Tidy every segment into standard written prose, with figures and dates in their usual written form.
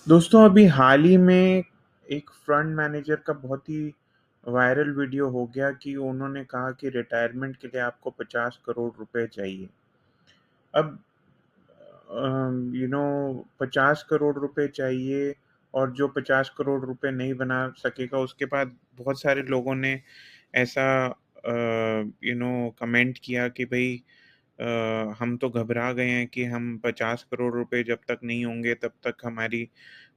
दोस्तों अभी हाल ही में एक फंड मैनेजर का बहुत ही वायरल वीडियो हो गया कि उन्होंने कहा कि रिटायरमेंट के लिए आपको 50 करोड़ रुपए चाहिए। अब 50 करोड़ रुपए चाहिए और जो 50 करोड़ रुपए नहीं बना सकेगा उसके बाद बहुत सारे लोगों ने ऐसा कमेंट किया कि भाई हम तो घबरा गए हैं कि हम 50 करोड़ रुपए जब तक नहीं होंगे तब तक हमारी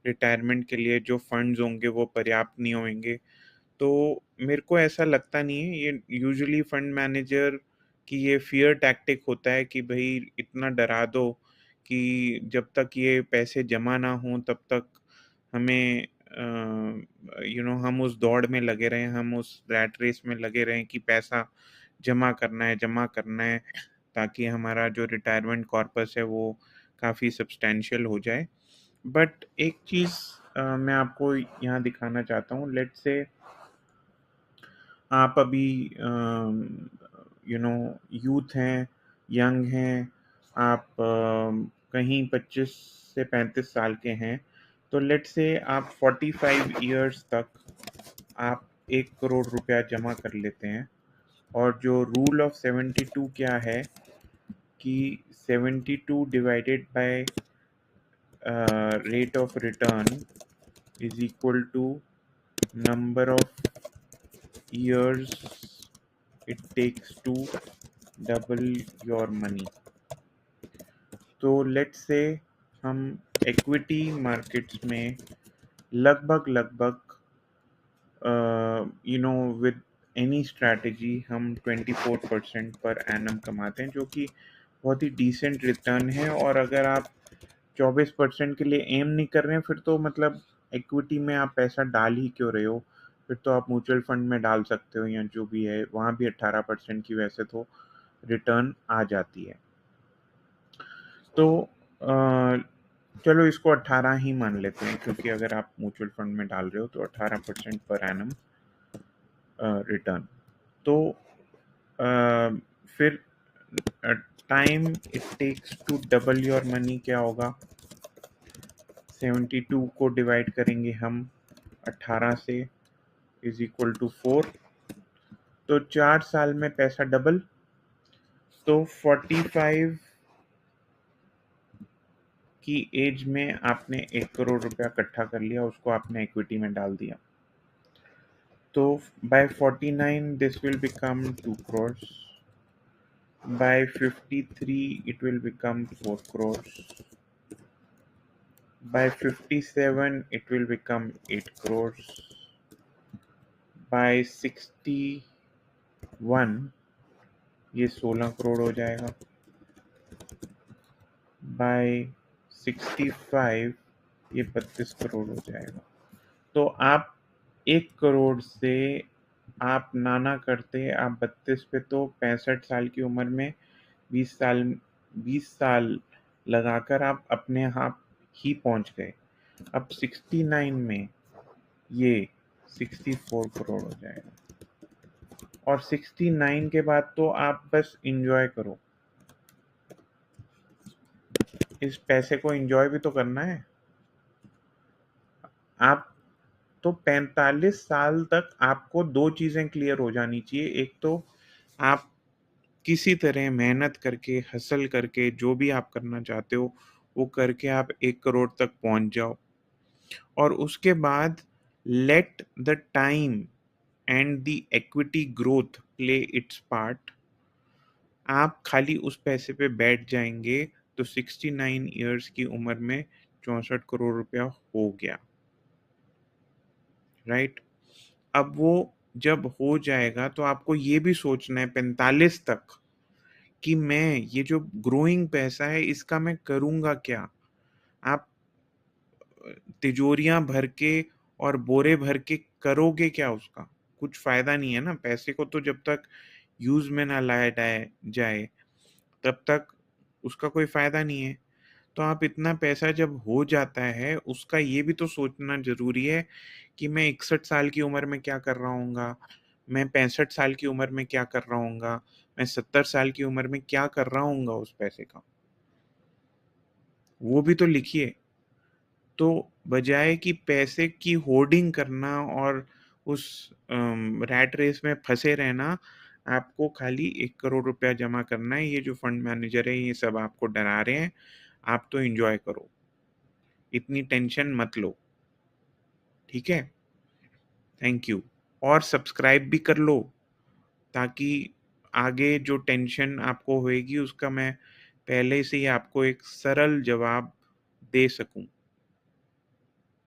रिटायरमेंट के लिए जो फंड्स होंगे वो पर्याप्त नहीं होंगे। तो मेरे को ऐसा लगता नहीं है, ये यूजुअली फंड मैनेजर की ये फियर टैक्टिक होता है कि भाई इतना डरा दो कि जब तक ये पैसे जमा ना हों तब तक हमें हम उस दौड़ में लगे रहें, हम उस रैट रेस में लगे रहें कि पैसा जमा करना है ताकि हमारा जो रिटायरमेंट कॉर्पस है वो काफ़ी सब्सटैंशियल हो जाए। बट एक चीज़ मैं आपको यहाँ दिखाना चाहता हूँ। लेट्स से आप अभी यू नो यूथ हैं, यंग हैं, आप कहीं 25 से 35 साल के हैं, तो लेट्स से आप 45 इयर्स तक आप 1 करोड़ रुपया जमा कर लेते हैं। और जो रूल ऑफ 72 क्या है कि 72 divided by rate of return is equal to number of years it takes to double your money। तो लेट्स से हम इक्विटी मार्केट्स में लगभग लगभग विद एनी स्ट्रैटेजी हम 24% पर एनम कमाते हैं, जो कि बहुत ही डिसेंट रिटर्न है। और अगर आप 24% के लिए एम नहीं कर रहे हैं फिर तो मतलब इक्विटी में आप पैसा डाल ही क्यों रहे हो। फिर तो आप म्यूचुअल फंड में डाल सकते हो या जो भी है, वहाँ भी 18% की वैसे तो रिटर्न आ जाती है। तो चलो इसको 18 ही मान लेते हैं, क्योंकि अगर आप म्यूचुअल फंड में डाल रहे हो तो 18% पर एनम रिटर्न। तो फिर time it takes to double your money क्या होगा। 72 को डिवाइड करेंगे हम 18 से, इज इक्वल टू 4। तो 4 साल में पैसा डबल। तो 45 की एज में आपने 1 करोड़ रुपया इकट्ठा कर लिया, उसको आपने इक्विटी में डाल दिया। तो by 49 this will become 2 crores, by 53 it will become 4 crores, by 57 it will become 8 crores, by 61 ये 16 करोड़ हो जाएगा, by 65 ये 32 करोड़ हो जाएगा। तो आप 1 करोड़ से आप नाना करते आप 32 पे, तो 65 साल की उम्र में 20 साल लगाकर आप अपने आप ही पहुंच गए। अब 69 में ये 64 करोड़ हो जाएगा। और 69 के बाद तो आप बस इंजॉय करो, इस पैसे को इंजॉय भी तो करना है। आप तो 45 साल तक आपको दो चीजें क्लियर हो जानी चाहिए। एक तो आप किसी तरह मेहनत करके, हसल करके, जो भी आप करना चाहते हो वो करके आप 1 करोड़ तक पहुंच जाओ। और उसके बाद let the time and the equity growth play it's part. आप खाली उस पैसे पे बैठ जाएंगे तो 69 इयर्स की उम्र में 64 करोड़ रुपया हो गया, राइट। अब वो जब हो जाएगा तो आपको ये भी सोचना है 45 तक कि मैं ये जो ग्रोइंग पैसा है इसका मैं करूंगा क्या। आप तिजोरियां भर के और बोरे भर के करोगे क्या उसका? कुछ फायदा नहीं है ना। पैसे को तो जब तक यूज में ना लाया जाए तब तक उसका कोई फायदा नहीं है। तो आप इतना पैसा जब हो जाता है उसका ये भी तो सोचना जरूरी है कि मैं 61 साल की उम्र में क्या कर रहा हूँगा, मैं 65 साल की उम्र में क्या कर रहा हूँगा, मैं 70 साल की उम्र में क्या कर रहा हूँगा उस पैसे का। वो भी तो लिखिए। तो बजाय कि पैसे की होर्डिंग करना और उस रैट रेस में फँसे रहना, आपको खाली 1 करोड़ रुपया जमा करना है। ये जो फंड मैनेजर है, ये सब आपको डरा रहे हैं, आप तो एन्जॉय करो। इतनी टेंशन मत लो, ठीक है? Thank you. और सब्सक्राइब भी कर लो, ताकि आगे जो टेंशन आपको होएगी, उसका मैं पहले से ही आपको एक सरल जवाब दे सकूँ।